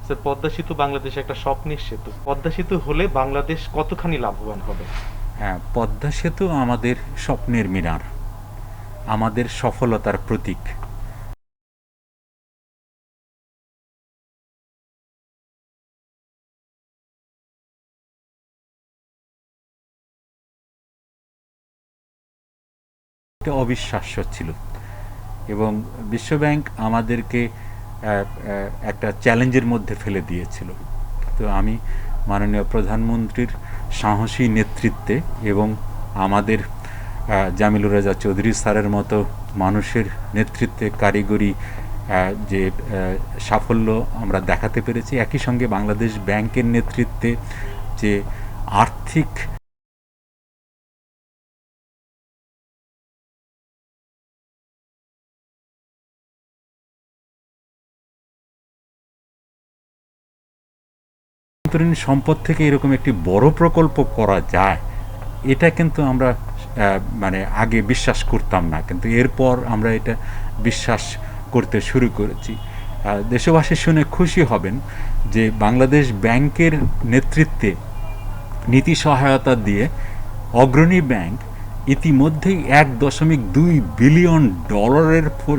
Sir, Padma সেতু বাংলাদেশে একটা স্বপ্নের সেতু। পদ্মা সেতু হলে বাংলাদেশ কতখানি লাভবান হবে? হ্যাঁ, পদ্মা সেতু আমাদের স্বপ্নের মিনার, আমাদের সফলতার প্রতীক। এটা অবিশ্বাস্য ছিল এবং বিশ্বব্যাংক আমাদেরকে একটা চ্যালেঞ্জের মধ্যে ফেলে দিয়েছিল। তো আমি মাননীয় প্রধানমন্ত্রীর সাহসী নেতৃত্বে এবং আমাদের জামিলুর রেজা চৌধুরী স্যারের মতো মানুষের নেতৃত্বে কারিগরি যে সাফল্য আমরা দেখাতে পেরেছি, একই সঙ্গে বাংলাদেশ ব্যাংকের নেতৃত্বে যে আর্থিক অভ্যন্তরীণ সম্পদ থেকে এরকম একটি বড় প্রকল্প করা যায়, এটা কিন্তু আমরা মানে আগে বিশ্বাস করতাম না, কিন্তু এরপর আমরা এটা বিশ্বাস করতে শুরু করেছি। দেশবাসী শুনে খুশি হবেন যে বাংলাদেশ ব্যাংকের নেতৃত্বে নীতি সহায়তা দিয়ে অগ্রণী ব্যাংক ইতিমধ্যেই $1.2 বিলিয়ন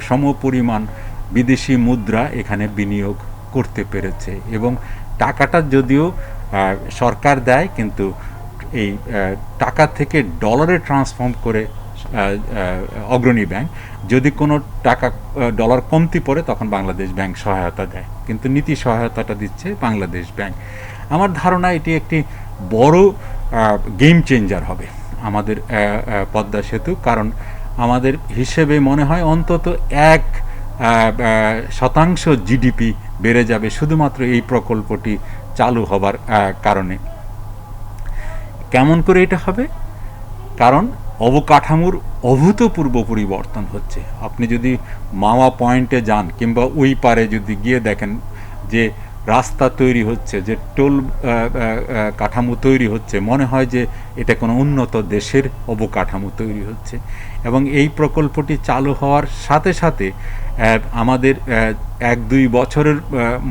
সমপরিমাণ বিদেশি মুদ্রা এখানে বিনিয়োগ করতে পেরেছে এবং টাকাটা যদিও সরকার দেয়, কিন্তু এই টাকা থেকে ডলারে ট্রান্সফর্ম করে অগ্রণী ব্যাংক, যদি কোনো টাকা ডলার কমতি পড়ে তখন বাংলাদেশ ব্যাংক সহায়তা দেয়, কিন্তু নীতি সহায়তাটা দিচ্ছে বাংলাদেশ ব্যাংক। আমার ধারণা এটি একটি বড় গেম চেঞ্জার হবে আমাদের পদ্মা সেতু, কারণ আমাদের হিসেবে মনে হয় অন্তত 1% জিডিপি বেড়ে যাবে শুধুমাত্র এই প্রকল্পটি চালু হবার কারণে। কেমন করে এটা হবে? কারণ অবকাঠামোর অভূতপূর্ব পরিবর্তন হচ্ছে। আপনি যদি মাওয়া পয়েন্টে যান কিংবা ওই পারে যদি গিয়ে দেখেন যে রাস্তা তৈরি হচ্ছে, যে টোল কাঠামো তৈরি হচ্ছে, মনে হয় যে এটা কোনো উন্নত দেশের অবকাঠামো তৈরি হচ্ছে। এবং এই প্রকল্পটি চালু হওয়ার সাথে সাথে আমাদের 1-2 বছরের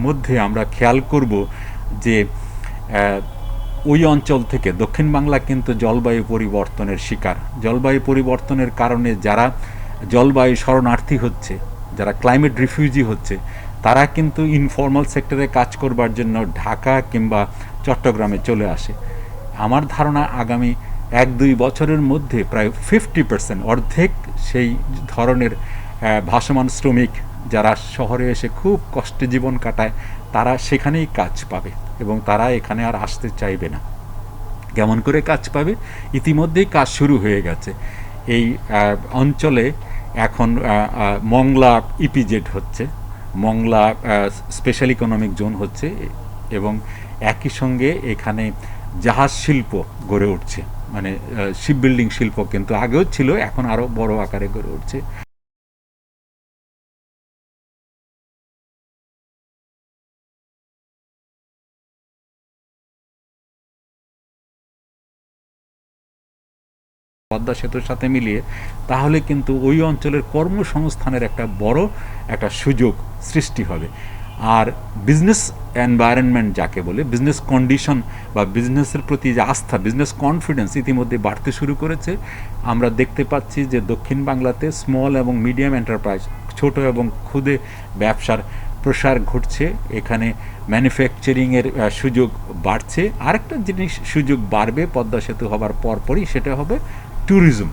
মধ্যে আমরা খেয়াল করব যে ওই অঞ্চল থেকে দক্ষিণ বাংলা কিন্তু জলবায়ু পরিবর্তনের শিকার। জলবায়ু পরিবর্তনের কারণে যারা জলবায়ু শরণার্থী হচ্ছে, যারা ক্লাইমেট রিফিউজি হচ্ছে, তারা কিন্তু ইনফর্মাল সেক্টরে কাজ করবার জন্য ঢাকা কিংবা চট্টগ্রামে চলে আসে। আমার ধারণা আগামী 1-2 বছরের মধ্যে প্রায় 50%, অর্ধেক সেই ধরনের ভাসমান শ্রমিক যারা শহরে এসে খুব কষ্টে জীবন কাটায়, তারা সেখানেই কাজ পাবে এবং তারা এখানে আর আসতে চাইবে না। কেমন করে কাজ পাবে? ইতিমধ্যেই কাজ শুরু হয়ে গেছে। এই অঞ্চলে এখন মংলা ইপিজেড হচ্ছে, মংলা স্পেশাল ইকোনমিক জোন হচ্ছে এবং একই সঙ্গে এখানে জাহাজ শিল্প গড়ে উঠছে, মানে শিপ বিল্ডিং শিল্প কিন্তু আগেও ছিল, এখন আরও বড় আকারে গড়ে উঠছে। পদ্মা সেতুর সাথে মিলিয়ে, তাহলে কিন্তু ওই অঞ্চলের কর্মসংস্থানের একটা বড় একটা সুযোগ সৃষ্টি হবে। আর বিজনেস এনভায়রনমেন্ট যাকে বলে, বিজনেস কন্ডিশন বা বিজনেসের প্রতি যে আস্থা, বিজনেস কনফিডেন্স ইতিমধ্যে বাড়তে শুরু করেছে। আমরা দেখতে পাচ্ছি যে দক্ষিণ বাংলাতে স্মল এবং মিডিয়াম এন্টারপ্রাইজ, ছোট এবং ক্ষুদে ব্যবসার প্রসার ঘটছে। এখানে ম্যানুফ্যাকচারিংয়ের সুযোগ বাড়ছে। আরেকটা জিনিস সুযোগ বাড়বে পদ্মা সেতু হবার পরপরই, সেটা হবে ট্যুরিজম।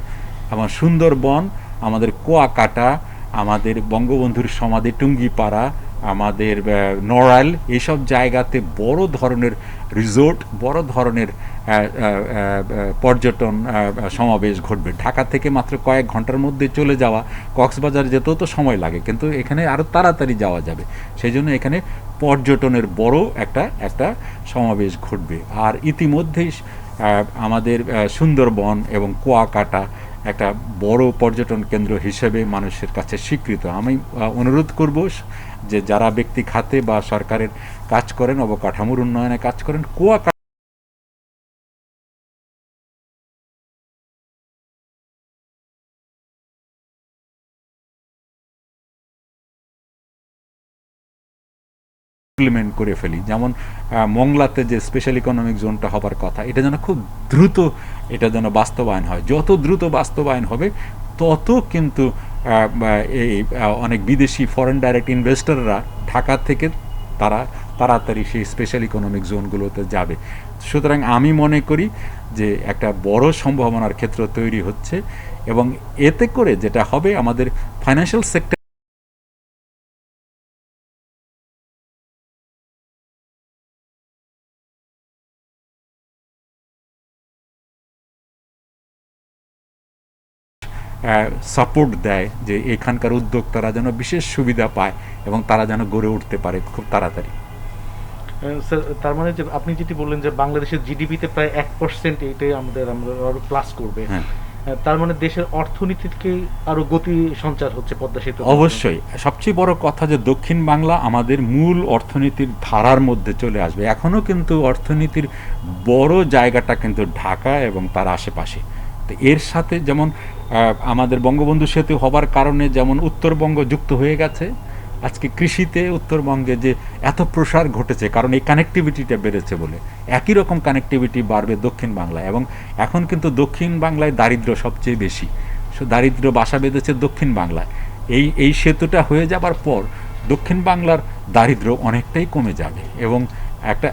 আমার সুন্দরবন, আমাদের কুয়াকাটা, আমাদের বঙ্গবন্ধুর সমাধি টুঙ্গিপাড়া, আমাদের নড়াইল, এইসব জায়গাতে বড় ধরনের রিসোর্ট, বড় ধরনের পর্যটন সমাবেশ ঘটবে। ঢাকা থেকে মাত্র কয়েক ঘন্টার মধ্যে চলে যাওয়া, কক্সবাজার যেতেও তো সময় লাগে, কিন্তু এখানে আরও তাড়াতাড়ি যাওয়া যাবে। সেই জন্য এখানে পর্যটনের বড় একটা একটা সমাবেশ ঘটবে। আর ইতিমধ্যেই আমাদের সুন্দরবন এবং কুয়াকাটা একটা বড় পর্যটন কেন্দ্র হিসেবে মানুষের কাছে স্বীকৃত। আমি অনুরোধ করব যে যারা ব্যক্তি খাতে বা সরকারের কাজ করেন, অবকাঠামোর উন্নয়নে কাজ করেন, কুয়াকাটা ইমপ্লিমেন্ট করে ফেলি। যেমন মংলাতে যে স্পেশাল ইকোনমিক জোনটা হবার কথা, এটা যেন খুব দ্রুত এটা যেন বাস্তবায়ন হয়। যত দ্রুত বাস্তবায়ন হবে তত কিন্তু এই অনেক বিদেশি ফরেন ডাইরেক্ট ইনভেস্টররা ঢাকা থেকে তারা তাড়াতাড়ি সেই স্পেশাল ইকোনমিক জোনগুলোতে যাবে। সুতরাং আমি মনে করি যে একটা বড় সম্ভাবনার ক্ষেত্র তৈরি হচ্ছে, এবং এতে করে যেটা হবে আমাদের ফাইন্যান্সিয়াল সেক্টর সাপোর্ট দেয় যে এখানকার উদ্যোক্তারা যেন বিশেষ সুবিধা পায় এবং তারা যেন গড়ে উঠতে পারে খুব তাড়াতাড়ি। স্যার, তার মানে যে আপনি যেটি বললেন যে বাংলাদেশের জিডিপিতে প্রায় 1% এটাই আমরা আরো প্লাস করবে, হ্যাঁ, তার মানে দেশের অর্থনীতিকে আরো গতি সঞ্চার হচ্ছে পদ্মা সেতু। অবশ্যই সবচেয়ে বড় কথা যে দক্ষিণ বাংলা আমাদের মূল অর্থনীতির ধারার মধ্যে চলে আসবে। এখনও কিন্তু অর্থনীতির বড় জায়গাটা কিন্তু ঢাকা এবং তার আশেপাশে। তো এর সাথে যেমন আমাদের বঙ্গবন্ধু সেতু হবার কারণে যেমন উত্তরবঙ্গ যুক্ত হয়ে গেছে, আজকে কৃষিতে উত্তরবঙ্গে যে এত প্রসার ঘটেছে কারণ এই কানেক্টিভিটিটা বেড়েছে বলে, একই রকম কানেক্টিভিটি বাড়বে দক্ষিণ বাংলায়। এবং এখন কিন্তু দক্ষিণ বাংলায় দারিদ্র্য সবচেয়ে বেশি, দারিদ্র্য বাসা বেঁধেছে দক্ষিণ বাংলায়। এই সেতুটা হয়ে যাবার পর দক্ষিণ বাংলার দারিদ্র্য অনেকটাই কমে যাবে, এবং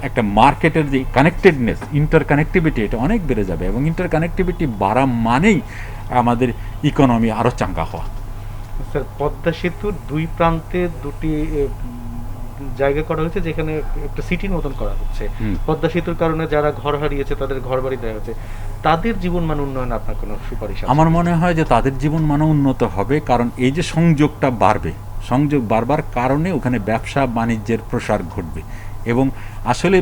একটা মার্কেটের যে কানেক্টেডনেস, ইন্টার কানেক্টিভিটি, এটা অনেক বেড়ে যাবে। এবং ইন্টার কানেক্টিভিটি বাড়া মানেই আমাদের ইকোনমি আরও চাঙ্গা হওয়া। স্যার, পদ্মা সেতুর দুই প্রান্তে দুটি জায়গা করা হয়েছে যেখানে একটা সিটির মতন করা হচ্ছে। পদ্মা সেতুর কারণে যারা ঘর হারিয়েছে তাদের ঘর বাড়ি দেওয়া হচ্ছে, তাদের জীবন মান উন্নয়নে আপনার কোনো সুপারিশ আছে? আমার মনে হয় যে তাদের জীবন মানও উন্নত হবে, কারণ এই যে সংযোগটা বাড়বে, সংযোগ বাড়বার কারণে ওখানে ব্যবসা বাণিজ্যের প্রসার ঘটবে। এবং আসলে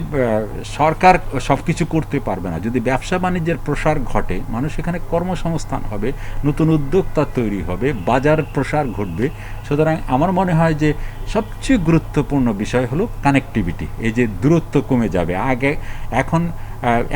সরকার সব কিছু করতে পারবে না, যদি ব্যবসা বাণিজ্যের প্রসার ঘটে মানুষ এখানে কর্মসংস্থান হবে, নতুন উদ্যোক্তা তৈরি হবে, বাজার প্রসার ঘটবে। সুতরাং আমার মনে হয় যে সবচেয়ে গুরুত্বপূর্ণ বিষয় হলো কানেক্টিভিটি। এই যে দূরত্ব কমে যাবে। এখন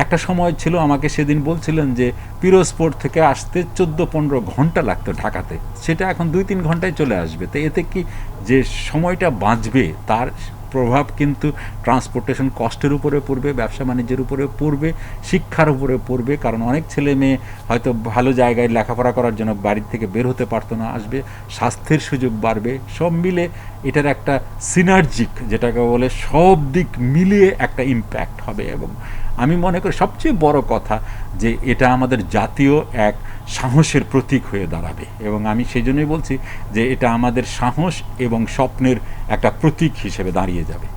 একটা সময় ছিল, আমাকে সেদিন বলছিলেন যে পিরোজপুর থেকে আসতে 14-15 ঘন্টা লাগতো ঢাকাতে, সেটা এখন 2-3 ঘন্টায় চলে আসবে। তো এতে কি যে সময়টা বাঁচবে তার প্রভাব কিন্তু ট্রান্সপোর্টেশন কস্টের উপরে পড়বে, ব্যবসা বাণিজ্যের উপরে পড়বে, শিক্ষার উপরে পড়বে। কারণ অনেক ছেলে মেয়ে হয়তো ভালো জায়গায় লেখাপড়া করার জন্য বাড়ির থেকে বের হতে পারতো না, আসবে, স্বাস্থ্যের সুযোগ বাড়বে। সব মিলে এটার একটা সিনার্জিক, যেটাকে বলে সব দিক মিলিয়ে একটা ইম্প্যাক্ট হবে। এবং আমি মনে করি সবচেয়ে বড় কথা যে এটা আমাদের জাতীয় এক সাহসের প্রতীক হয়ে দাঁড়াবে। এবং আমি সেই জন্যই বলছি যে এটা আমাদের সাহস এবং স্বপ্নের একটা প্রতীক হিসেবে দাঁড়িয়ে যাবে।